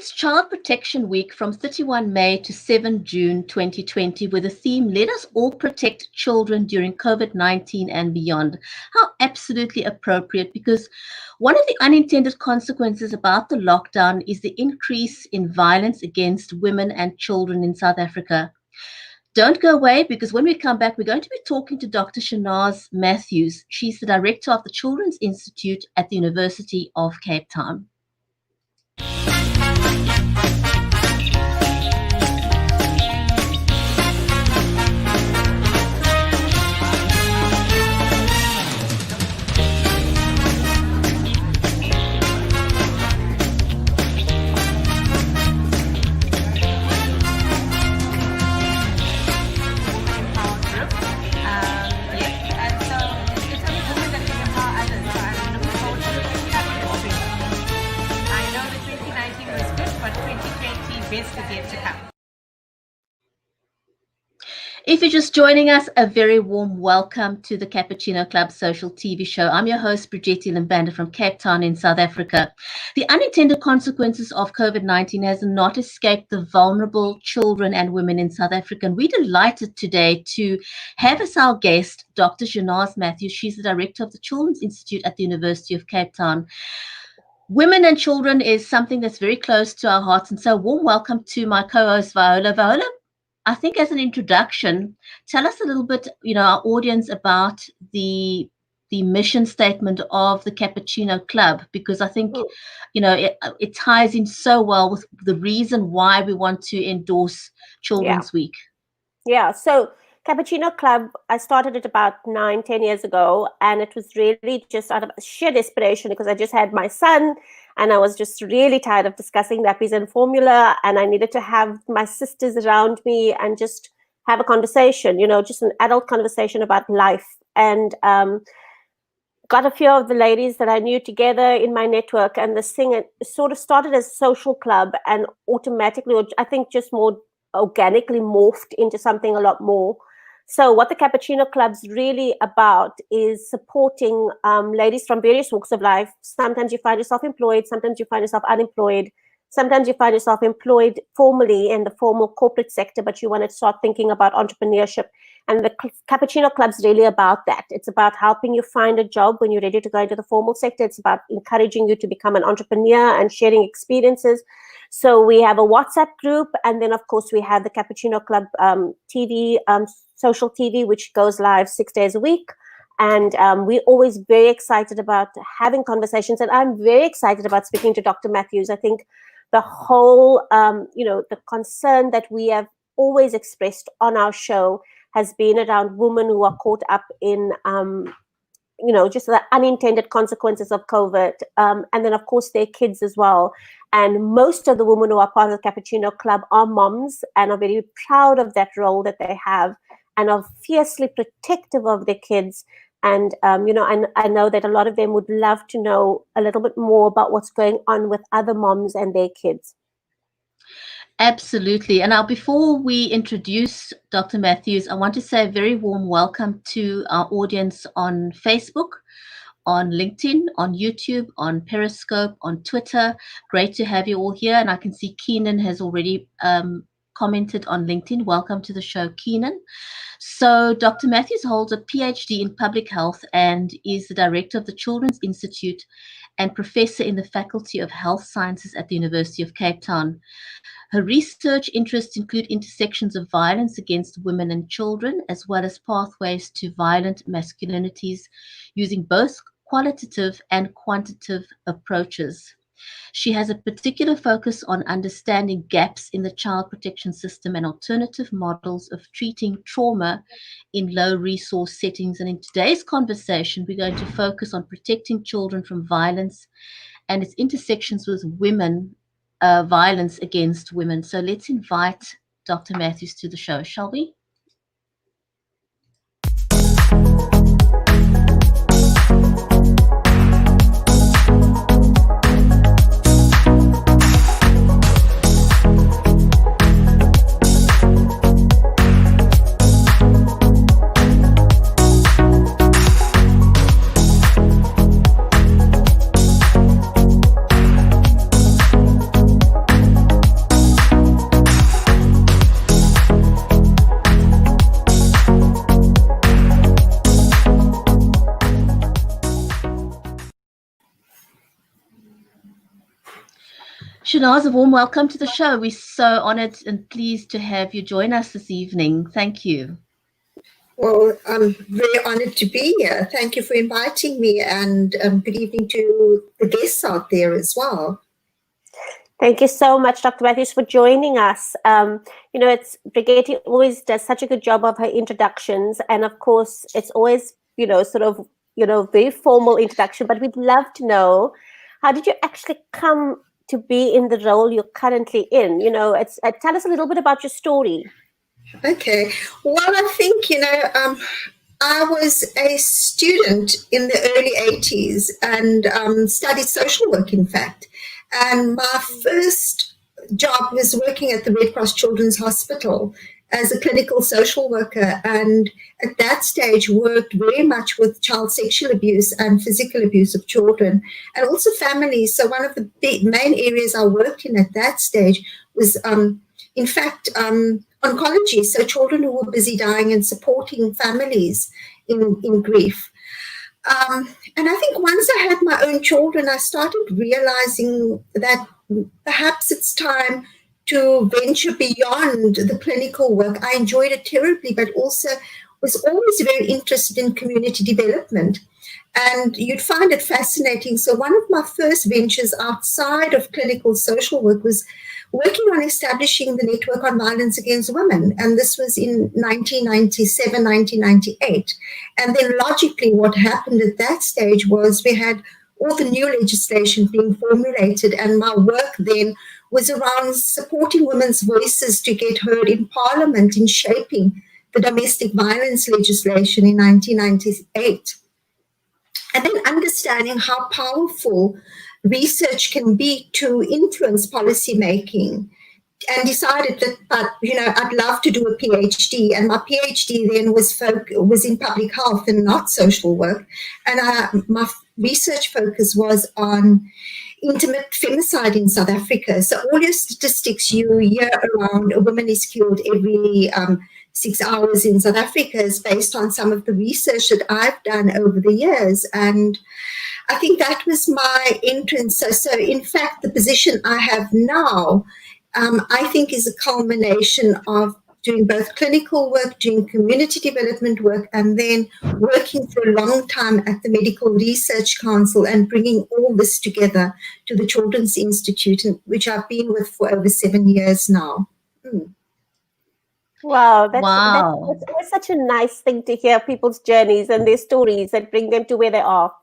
It's Child Protection Week from 31 May to 7 June 2020 with the theme, Let Us All Protect Children During COVID-19 and Beyond. How absolutely appropriate, because one of the unintended consequences about the lockdown is the increase in violence against women and children in South Africa. Don't go away, because when we come back, we're going to be talking to Dr. Shanaaz Matthews. She's the director of the Children's Institute at the University of Cape Town. If you're just joining us, a very warm welcome to the Cappuccino Club social TV show. I'm your host, Bridget Lambanda from Cape Town in South Africa. The unintended consequences of COVID-19 has not escaped the vulnerable children and women in South Africa. And we're delighted today to have as our guest, Dr. Shanaaz Matthews. She's the director of the Children's Institute at the University of Cape Town. Women and children is something that's very close to our hearts. And so warm welcome to my co-host, Viola. Viola, I think as an introduction, tell us a little bit, our audience about the mission statement of the Cappuccino Club, because I think, it ties in so well with the reason why we want to endorse Children's Week. Yeah, so Cappuccino Club, I started it about 9-10 years ago, and it was really just out of sheer desperation because I just had my son and I was just really tired of discussing nappies and formula, and I needed to have my sisters around me and just have a conversation, just an adult conversation about life. And got a few of the ladies that I knew together in my network, and this thing, it sort of started as a social club and automatically, or I think just more organically morphed into something a lot more. So what the Cappuccino Club's really about is supporting ladies from various walks of life. Sometimes you find yourself employed, sometimes you find yourself unemployed, sometimes you find yourself employed formally in the formal corporate sector, but you want to start thinking about entrepreneurship. And the Cappuccino Club's really about that. It's about helping you find a job when you're ready to go into the formal sector. It's about encouraging you to become an entrepreneur and sharing experiences. So we have a WhatsApp group, and then of course we have the Cappuccino Club TV, social TV, which goes live 6 days a week. And we're always very excited about having conversations. And I'm very excited about speaking to Dr. Matthews. I think the whole, the concern that we have always expressed on our show has been around women who are caught up in, just the unintended consequences of COVID. And then, of course, their kids as well. And most of the women who are part of the Cappuccino Club are moms and are very proud of that role that they have and are fiercely protective of their kids. And, I know that a lot of them would love to know a little bit more about what's going on with other moms and their kids. Absolutely. And now, before we introduce Dr. Matthews, I want to say a very warm welcome to our audience on Facebook, on LinkedIn, on YouTube, on Periscope, on Twitter. Great to have you all here. And I can see Keenan has already commented on LinkedIn. Welcome to the show, Keenan. So Dr. Matthews holds a PhD in public health and is the director of the Children's Institute and professor in the Faculty of Health Sciences at the University of Cape Town. Her research interests include intersections of violence against women and children, as well as pathways to violent masculinities, using both qualitative and quantitative approaches. She has a particular focus on understanding gaps in the child protection system and alternative models of treating trauma in low-resource settings. And in today's conversation, we're going to focus on protecting children from violence and its intersections with women, violence against women. So let's invite Dr. Matthews to the show, shall we? Shanaaz, a warm welcome to the show. We're so honored and pleased to have you join us this evening. Thank you. Well, I'm very honored to be here. Thank you for inviting me, and good evening to the guests out there as well. Thank you so much, Dr. Matthews, for joining us. It's Brigitte always does such a good job of her introductions, and of course, it's always very formal introduction. But we'd love to know, how did you actually come to be in the role you're currently in? Tell us a little bit about your story. Okay. Well, I think I was a student in the early 80s and studied social work, in fact. And my first job was working at the Red Cross Children's Hospital as a clinical social worker, and at that stage worked very much with child sexual abuse and physical abuse of children, and also families. So one of the main areas I worked in at that stage was, in fact, oncology, so children who were busy dying and supporting families in grief. And I think once I had my own children, I started realizing that perhaps it's time to venture beyond the clinical work. I enjoyed it terribly, but also was always very interested in community development. And you'd find it fascinating. So one of my first ventures outside of clinical social work was working on establishing the Network on Violence Against Women. And this was in 1997, 1998. And then logically what happened at that stage was we had all the new legislation being formulated, and my work then was around supporting women's voices to get heard in Parliament in shaping the domestic violence legislation in 1998. And then understanding how powerful research can be to influence policy making, and decided that, I'd love to do a PhD. And my PhD then was in public health and not social work. And my research focus was on intimate femicide in South Africa. So all your statistics you hear around a woman is killed every 6 hours in South Africa is based on some of the research that I've done over the years. And I think that was my entrance. So in fact, the position I have now, I think is a culmination of doing both clinical work, doing community development work, and then working for a long time at the Medical Research Council and bringing all this together to the Children's Institute, which I've been with for over 7 years now. Wow, that's such a nice thing to hear, people's journeys and their stories that bring them to where they are.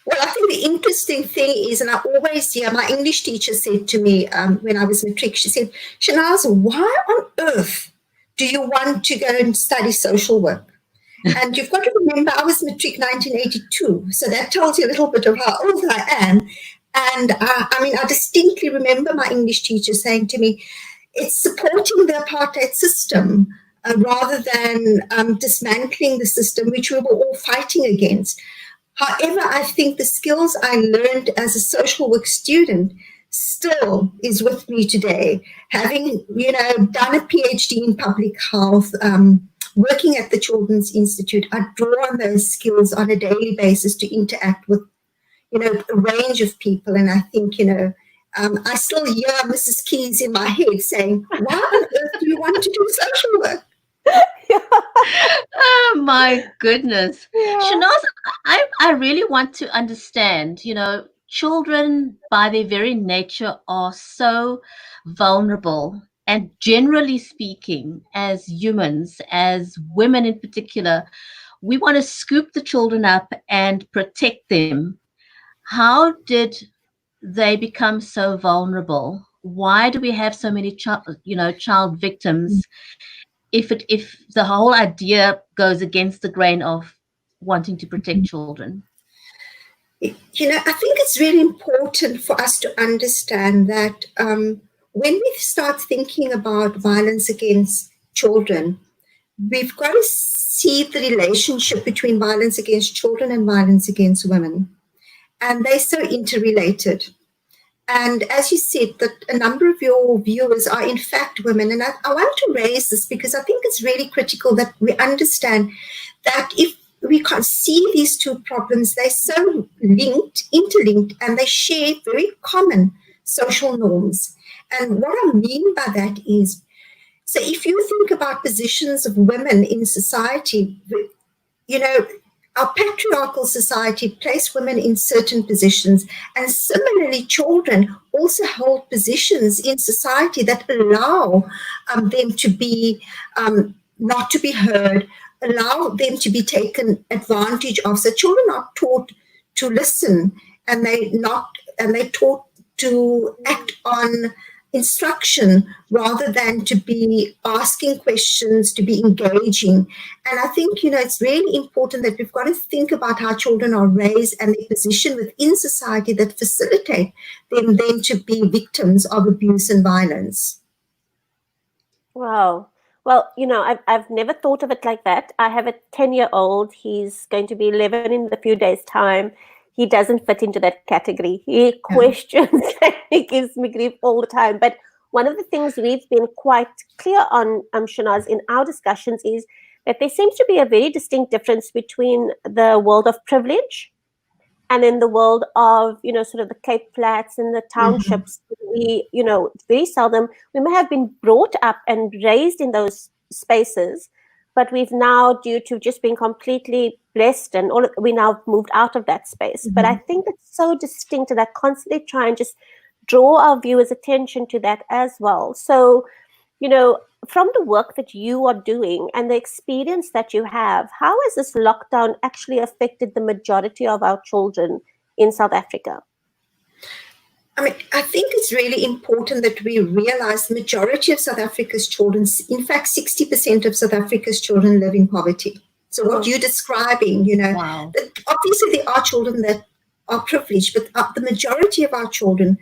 Well, I think the interesting thing is, and I always hear, my English teacher said to me when I was matric, she said, Shanaaz, why on earth do you want to go and study social work? And you've got to remember, I was matric 1982, so that tells you a little bit of how old I am. And I distinctly remember my English teacher saying to me, it's supporting the apartheid system rather than dismantling the system, which we were all fighting against. However, I think the skills I learned as a social work student still is with me today. Having, done a PhD in public health, working at the Children's Institute, I draw on those skills on a daily basis to interact with, a range of people. And I think, I still hear Mrs. Keys in my head saying, why on earth do you want to do social work? Oh my goodness. Yeah. Shanaaz, I really want to understand, children by their very nature are so vulnerable, and generally speaking, as humans, as women in particular, we want to scoop the children up and protect them. How did they become so vulnerable? Why do we have so many child victims? If the whole idea goes against the grain of wanting to protect children? I think it's really important for us to understand that when we start thinking about violence against children, we've got to see the relationship between violence against children and violence against women. And they're so interrelated. And as you said, that a number of your viewers are in fact women. And I want to raise this because I think it's really critical that we understand that if we can't see these two problems, they're so interlinked, and they share very common social norms. And what I mean by that is, so if you think about positions of women in society, you know, our patriarchal society place women in certain positions, and similarly, children also hold positions in society that allow them to be not to be heard, allow them to be taken advantage of. So children are taught to listen, and they're taught to act on instruction rather than to be asking questions, to be engaging. And I think, it's really important that we've got to think about how children are raised and their position within society that facilitate them then to be victims of abuse and violence. Wow. Well, I've never thought of it like that. I have a 10-year-old. He's going to be 11 in a few days' time. He doesn't fit into that category. He questions and he gives me grief all the time. But one of the things we've been quite clear on, Shanaaz, in our discussions is that there seems to be a very distinct difference between the world of privilege and in the world of, sort of the Cape Flats and the townships. We, very seldom, we may have been brought up and raised in those spaces, but we've now, due to just being completely blessed and all, we now moved out of that space. But I think it's so distinct, and I constantly try and just draw our viewers' attention to that as well. So, from the work that you are doing and the experience that you have, how has this lockdown actually affected the majority of our children in South Africa? I mean, I think it's really important that we realize the majority of South Africa's children, in fact, 60% of South Africa's children live in poverty. So what you're describing, Wow. that obviously there are children that are privileged, but the majority of our children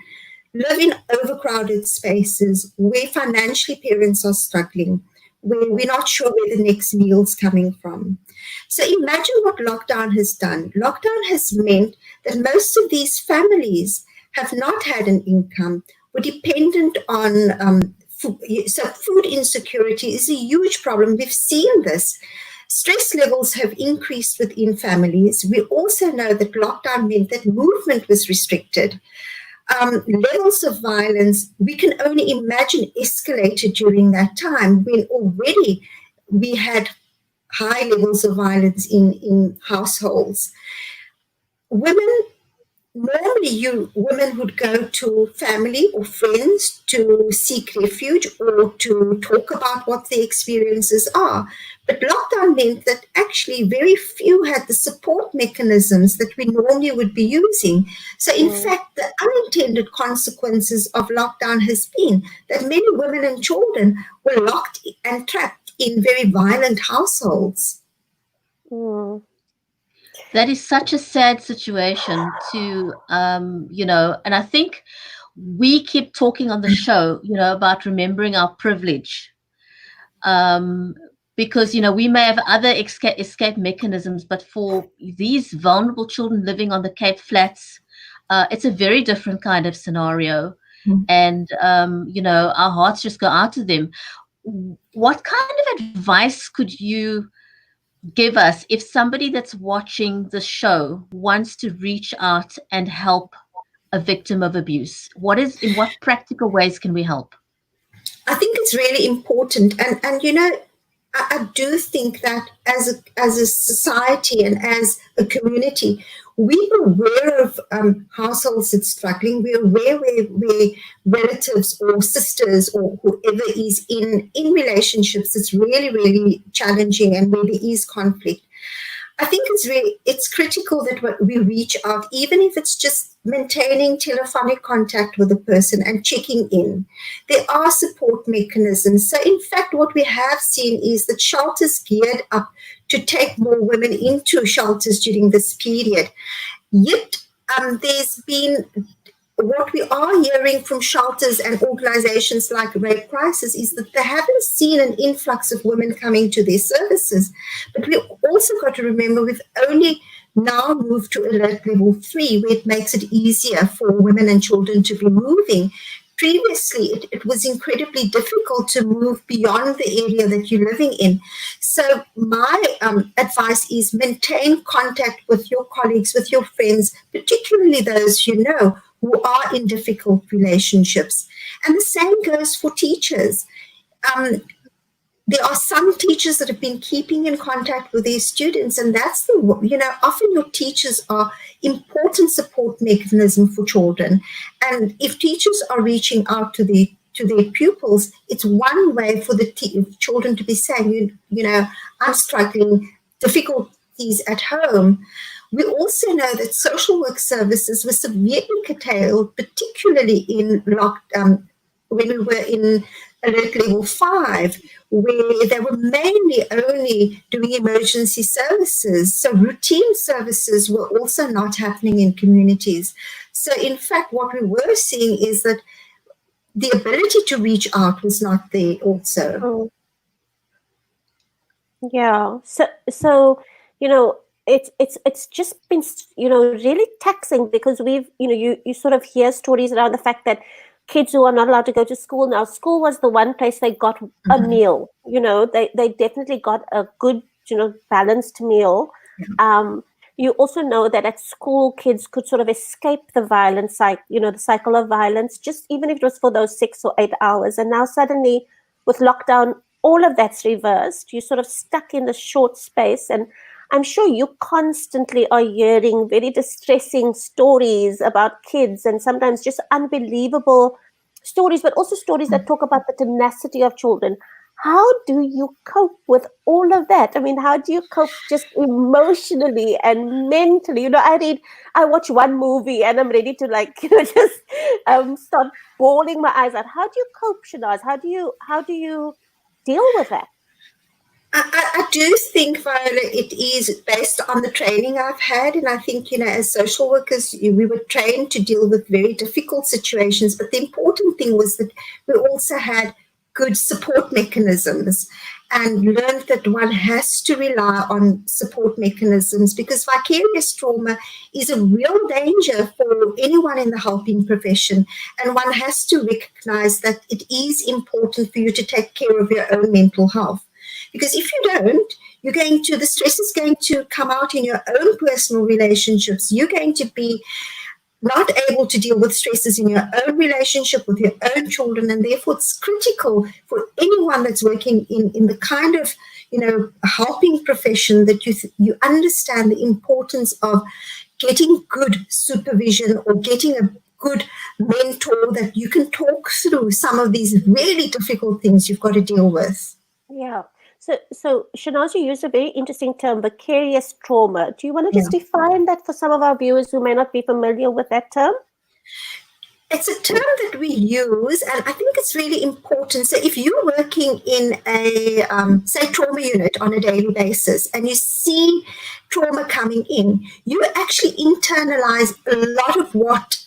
live in overcrowded spaces where financially parents are struggling, where we're not sure where the next meal's coming from. So imagine what lockdown has done. Lockdown has meant that most of these families have not had an income, were dependent on food. So food insecurity is a huge problem. We've seen this. Stress levels have increased within families. We also know that lockdown meant that movement was restricted. Levels of violence, we can only imagine, escalated during that time when already we had high levels of violence in households. Normally, women would go to family or friends to seek refuge or to talk about what their experiences are. But lockdown meant that actually very few had the support mechanisms that we normally would be using. So in fact, the unintended consequences of lockdown has been that many women and children were locked and trapped in very violent households. That is such a sad situation to, and I think we keep talking on the show, about remembering our privilege. Because, we may have other escape mechanisms, but for these vulnerable children living on the Cape Flats, it's a very different kind of scenario. And, our hearts just go out to them. What kind of advice could you give us if somebody that's watching the show wants to reach out and help a victim of abuse? In what practical ways can we help? I think it's really important. And I do think that as a society and as a community, we're aware of households that's struggling. We're aware where relatives or sisters or whoever is in relationships that's really, really challenging and where there is conflict. I think it's critical that we reach out, even if it's just maintaining telephonic contact with the person and checking in. There are support mechanisms. So in fact, what we have seen is that shelters geared up to take more women into shelters during this period. Yet there's been, what we are hearing from shelters and organizations like Rape Crisis is that they haven't seen an influx of women coming to their services. But we also got to remember we've only now moved to alert level 3, where it makes it easier for women and children to be moving. Previously, it was incredibly difficult to move beyond the area that you're living in. So my advice is maintain contact with your colleagues, with your friends, particularly those who are in difficult relationships. And the same goes for teachers. There are some teachers that have been keeping in contact with their students, and that's often your teachers are important support mechanism for children. And if teachers are reaching out to their pupils, it's one way for the children to be saying, I'm struggling, difficulties at home. We also know that social work services were severely curtailed, particularly in lockdown, when we were in alert level 5, where they were mainly only doing emergency services. So routine services were also not happening in communities. So in fact, what we were seeing is that the ability to reach out was not there also. Oh. Yeah. So it's just been really taxing, because we've you sort of hear stories around the fact that kids who are not allowed to go to school now, school was the one place they got a meal. They definitely got a good balanced meal. You also know that at school, kids could sort of escape the violence the cycle of violence, just even if it was for those 6 or 8 hours. And now suddenly, with lockdown, all of that's reversed. You're sort of stuck in a short space. And I'm sure you constantly are hearing very distressing stories about kids, and sometimes just unbelievable stories, but also stories that talk about the tenacity of children. How do you cope with all of that? I mean, how do you cope just emotionally and mentally? I watch one movie and I'm ready to just start bawling my eyes out. How do you cope, Shanaaz? How do you deal with that? I do think, Viola, it is based on the training I've had. And I think, as social workers, we were trained to deal with very difficult situations. But the important thing was that we also had good support mechanisms, and learned that one has to rely on support mechanisms, because vicarious trauma is a real danger for anyone in the helping profession. And one has to recognize that it is important for you to take care of your own mental health. Because if you don't, the stress is going to come out in your own personal relationships. You're going to be not able to deal with stresses in your own relationship with your own children. And therefore, it's critical for anyone that's working in the kind of, helping profession, that you understand the importance of getting good supervision or getting a good mentor that you can talk through some of these really difficult things you've got to deal with. Yeah. So Shanaaz, you used a very interesting term, vicarious trauma. Do you want to just define that for some of our viewers who may not be familiar with that term? It's a term that we use, and I think it's really important. So if you're working in a, say, trauma unit on a daily basis, and you see trauma coming in, you actually internalize a lot of what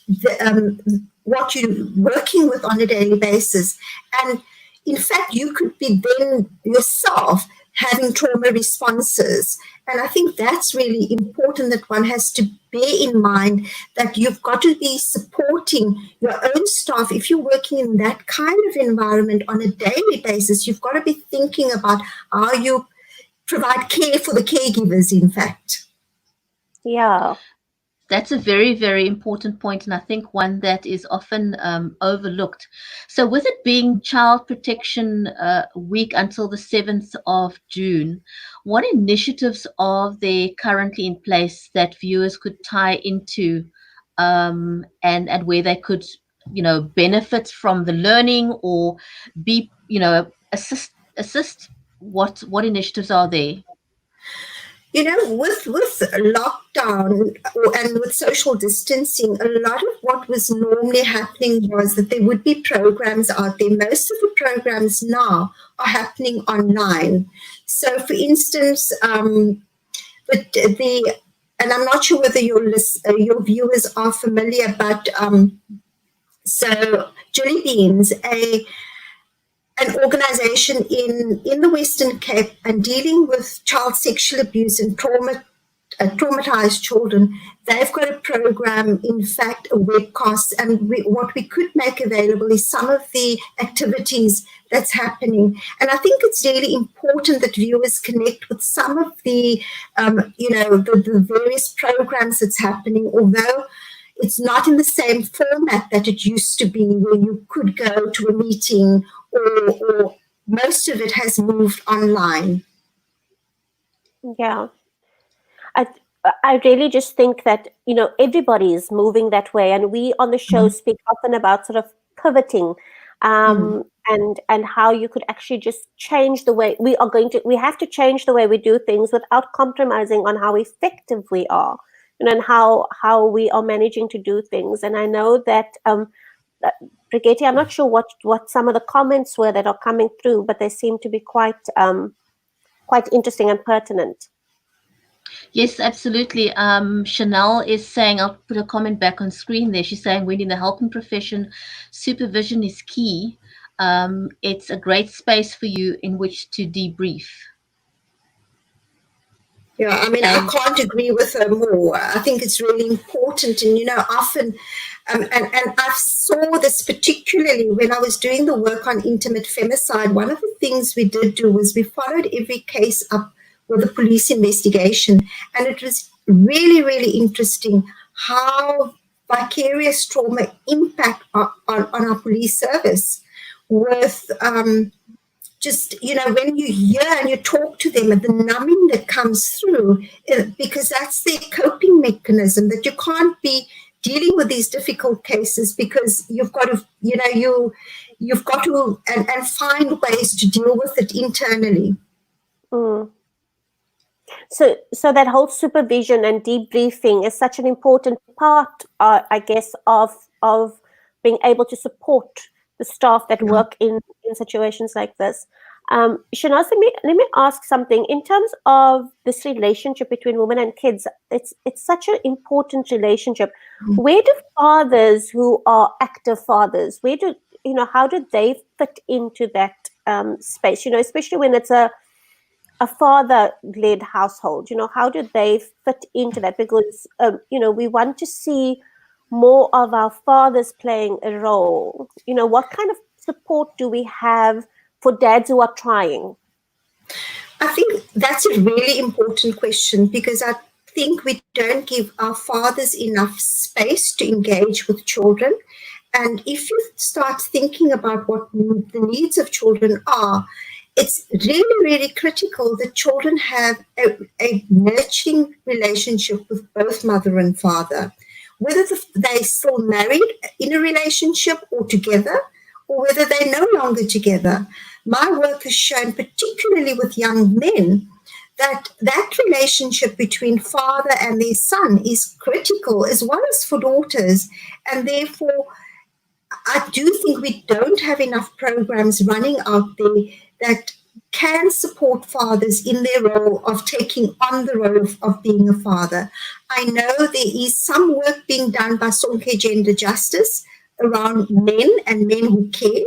you're working with on a daily basis. And in fact, you could be then yourself having trauma responses. And I think that's really important, that one has to bear in mind that you've got to be supporting your own staff. If you're working in that kind of environment on a daily basis, you've got to be thinking about how you provide care for the caregivers, in fact. Yeah. That's a very, very important point, and I think one that is often overlooked. So with it being Child Protection Week until the 7th of June, what initiatives are there currently in place that viewers could tie into, and where they could, benefit from the learning or be, assist? What initiatives are there? With lockdown and with social distancing, a lot of what was normally happening was that there would be programs out there. Most of the programs now are happening online. So, for instance, and I'm not sure whether your viewers are familiar, but so Jelly Beans, an organization in the Western Cape, and dealing with child sexual abuse and traumatized children, they've got a program, in fact, a webcast, and what we could make available is some of the activities that's happening. And I think it's really important that viewers connect with some of the, the various programs that's happening, although it's not in the same format that it used to be, where you could go to a meeting, or most of it has moved online. Yeah. I I really just think that, everybody is moving that way, and we on the show speak often about sort of pivoting, and how you could actually just change the way we have to change the way we do things without compromising on how effective we are, and how we are managing to do things. And I know that Brigitte, I'm not sure what some of the comments were that are coming through, but they seem to be quite interesting and pertinent. Yes, absolutely. Chanel is saying, I'll put a comment back on screen there. She's saying, when in the helping profession, supervision is key. It's a great space for you in which to debrief. Yeah, I mean, I can't agree with her more. I think it's really important. And, often, and I saw this particularly when I was doing the work on intimate femicide. One of the things we did do was we followed every case up with a police investigation. And it was really, really interesting how vicarious trauma impact on our police service with just, when you hear and you talk to them and the numbing that comes through, because that's their coping mechanism, that you can't be dealing with these difficult cases because you've got to, you've got to and find ways to deal with it internally. So that whole supervision and debriefing is such an important part, I guess, of being able to support the staff that work in situations like this. Shanaaz, let me ask something. In terms of this relationship between women and kids, it's such an important relationship. Where do fathers who are active fathers, how do they fit into that space? Especially when it's a father-led household, how do they fit into that? Because we want to see more of our fathers playing a role. What kind of support do we have for dads who are trying? I think that's a really important question, because I think we don't give our fathers enough space to engage with children. And if you start thinking about what the needs of children are, it's really, really critical that children have a nurturing relationship with both mother and father, whether they're still married in a relationship or together, or whether they're no longer together. My work has shown, particularly with young men, that relationship between father and their son is critical, as well as for daughters. And therefore, I do think we don't have enough programs running out there that can support fathers in their role of taking on the role of being a father. I know there is some work being done by Sonke Gender Justice around men and men who care.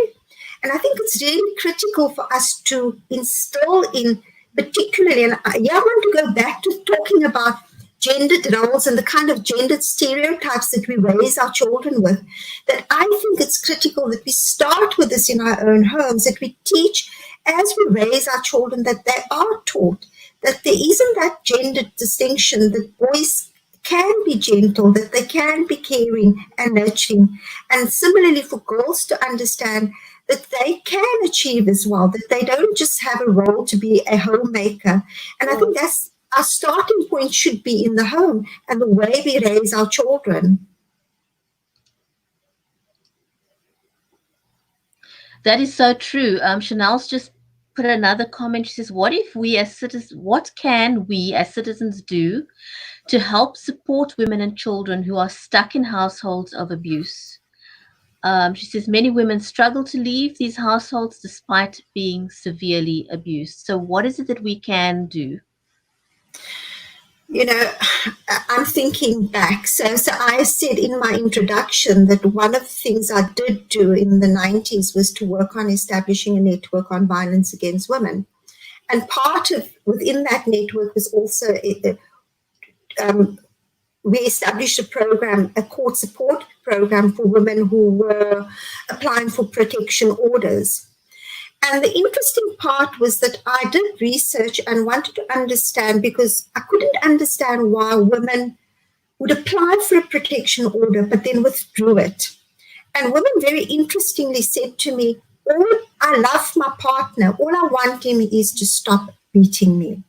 And I think it's really critical for us to instill in, particularly, and I want to go back to talking about gendered roles and the kind of gendered stereotypes that we raise our children with, that I think it's critical that we start with this in our own homes, that we teach as we raise our children, that they are taught that there isn't that gendered distinction, that boys can be gentle, that they can be caring and nurturing. And similarly for girls to understand that they can achieve as well, that they don't just have a role to be a homemaker. And I think that's our starting point, should be in the home and the way we raise our children. That is so true. Chanel's just put another comment. She says, what can we as citizens do to help support women and children who are stuck in households of abuse? She says, many women struggle to leave these households despite being severely abused. So what is it that we can do? I'm thinking back. So I said in my introduction that one of the things I did do in the 90s was to work on establishing a network on violence against women. And part of within that network was also we established a court support program for women who were applying for protection orders. And the interesting part was that I did research and wanted to understand, because I couldn't understand why women would apply for a protection order, but then withdrew it. And women very interestingly said to me, I love my partner. All I want him is to stop beating me.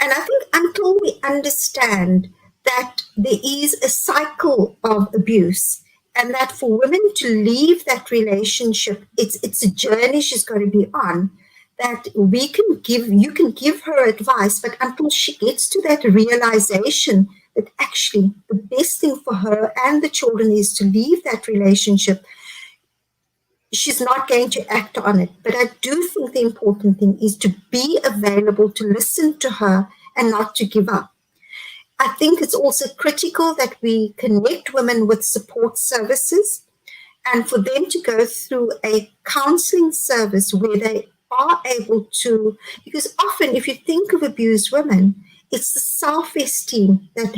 And I think until we understand that there is a cycle of abuse, and that for women to leave that relationship, it's a journey she's got to be on, that you can give her advice, but until she gets to that realization that actually the best thing for her and the children is to leave that relationship, she's not going to act on it. But I do think the important thing is to be available, to listen to her, and not to give up. I think it's also critical that we connect women with support services, and for them to go through a counseling service where they are able to, because often if you think of abused women, it's the self-esteem that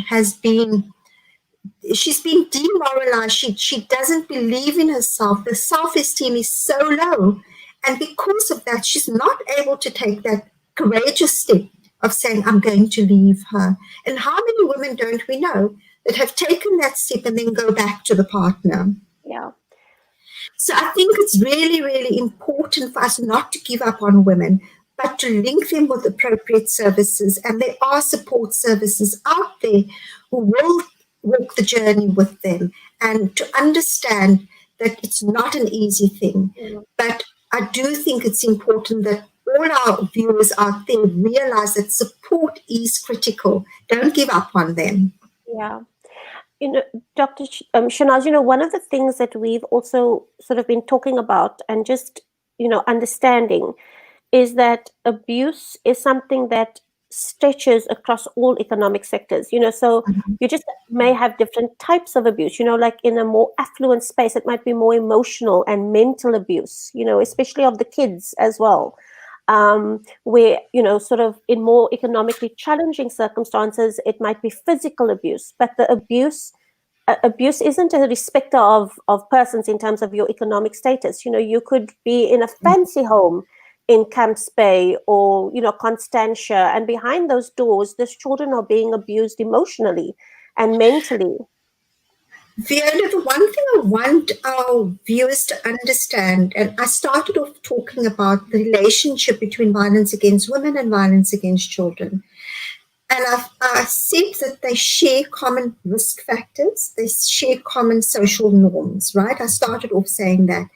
she's been demoralized. She doesn't believe in herself. The self-esteem is so low. And because of that, she's not able to take that courageous step of saying, I'm going to leave her. And how many women don't we know that have taken that step and then go back to the partner? Yeah. So I think it's really, really important for us not to give up on women, but to link them with appropriate services. And there are support services out there who will walk the journey with them, and to understand that it's not an easy thing. Mm-hmm. But I do think it's important that all our viewers out there realize that support is critical. Don't give up on them. Yeah. Dr. Shanaaz, one of the things that we've also sort of been talking about and just, understanding is that abuse is something that stretches across all economic sectors, so you just may have different types of abuse, like in a more affluent space, it might be more emotional and mental abuse, especially of the kids as well. Where, sort of in more economically challenging circumstances, it might be physical abuse, but the abuse isn't a respecter of persons in terms of your economic status. You could be in a fancy home in Camps Bay or, Constantia, and behind those doors, these children are being abused emotionally and mentally. Fiona, the one thing I want our viewers to understand, and I started off talking about the relationship between violence against women and violence against children. And I said that they share common risk factors, they share common social norms, right? I started off saying that.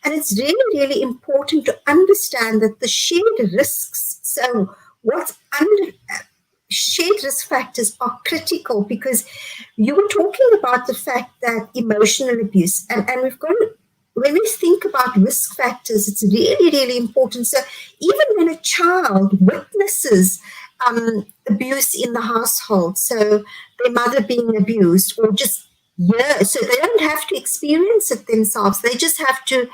And it's really, really important to understand that the shared risks, so what's under shared risk factors are critical, because you were talking about the fact that emotional abuse, and we've got to, when we think about risk factors, it's really, really important. So even when a child witnesses abuse in the household, so their mother being abused, or just so they don't have to experience it themselves, they just have to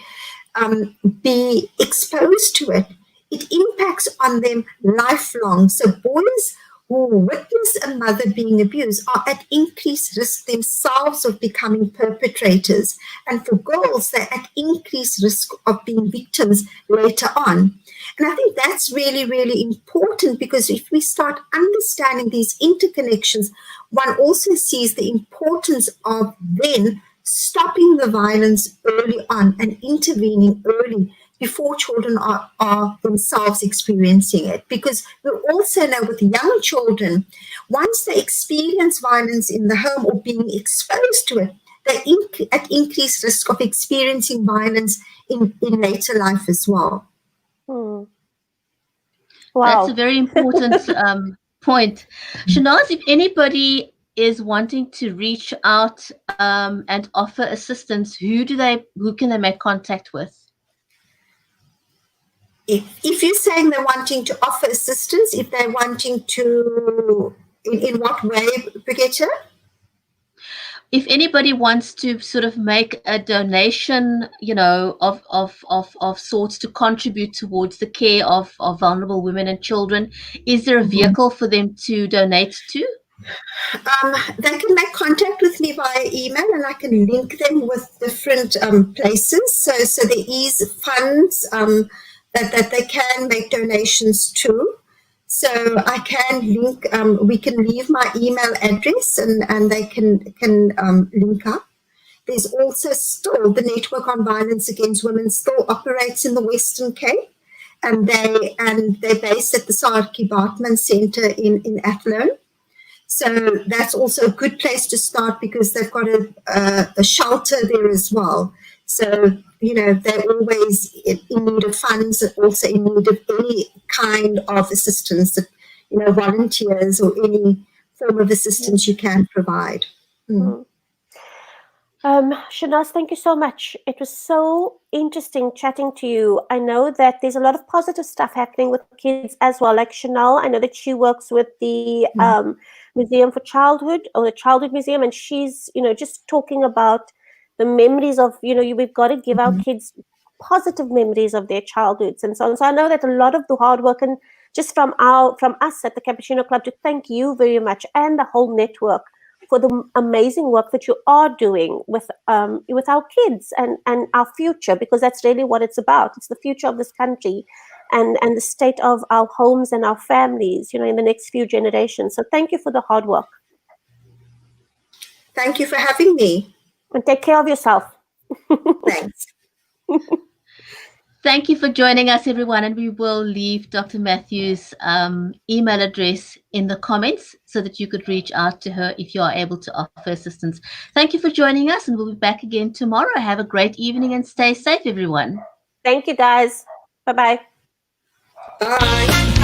be exposed to it. It impacts on them lifelong. So boys who witness a mother being abused are at increased risk themselves of becoming perpetrators. And for girls, they're at increased risk of being victims later on. And I think that's really, really important, because if we start understanding these interconnections, one also sees the importance of then stopping the violence early on and intervening early before children are themselves experiencing it. Because we also know with young children, once they experience violence in the home or being exposed to it, they're at increased risk of experiencing violence in later life as well. Wow. That's a very important point. Shanaaz, if anybody is wanting to reach out and offer assistance, who can they make contact with? If you're saying they're wanting to offer assistance, if they're wanting to, in what way, Brigitte? If anybody wants to sort of make a donation, of sorts to contribute towards the care of vulnerable women and children, is there a vehicle for them to donate to? They can make contact with me via email, and I can link them with different places. So there is funds that they can make donations to. So I can link, we can leave my email address and they can link up. There's also still the Network on Violence Against Women still operates in the Western Cape, and they're based at the Saartjie Bartman Centre in Athlone. So that's also a good place to start because they've got a shelter there as well. So, they're always in need of funds, also in need of any kind of assistance that, volunteers or any form of assistance you can provide. Shanaaz, thank you so much. It was so interesting chatting to you. I know that there's a lot of positive stuff happening with kids as well. Like Chanel, I know that she works with the Museum for Childhood, or the Childhood Museum, and she's, just talking about the memories of, we've got to give our kids positive memories of their childhoods and so on. So I know that a lot of the hard work, and just from us at the Cappuccino Club, to thank you very much and the whole network for the amazing work that you are doing with our kids and our future, because that's really what it's about. It's the future of this country and the state of our homes and our families, in the next few generations. So thank you for the hard work. Thank you for having me. And take care of yourself. Thanks. Thank you for joining us, everyone, and we will leave Dr. Matthews' email address in the comments so that you could reach out to her if you are able to offer assistance. Thank you for joining us, and we'll be back again tomorrow. Have a great evening and stay safe, everyone. Thank you, guys. Bye-bye. Bye.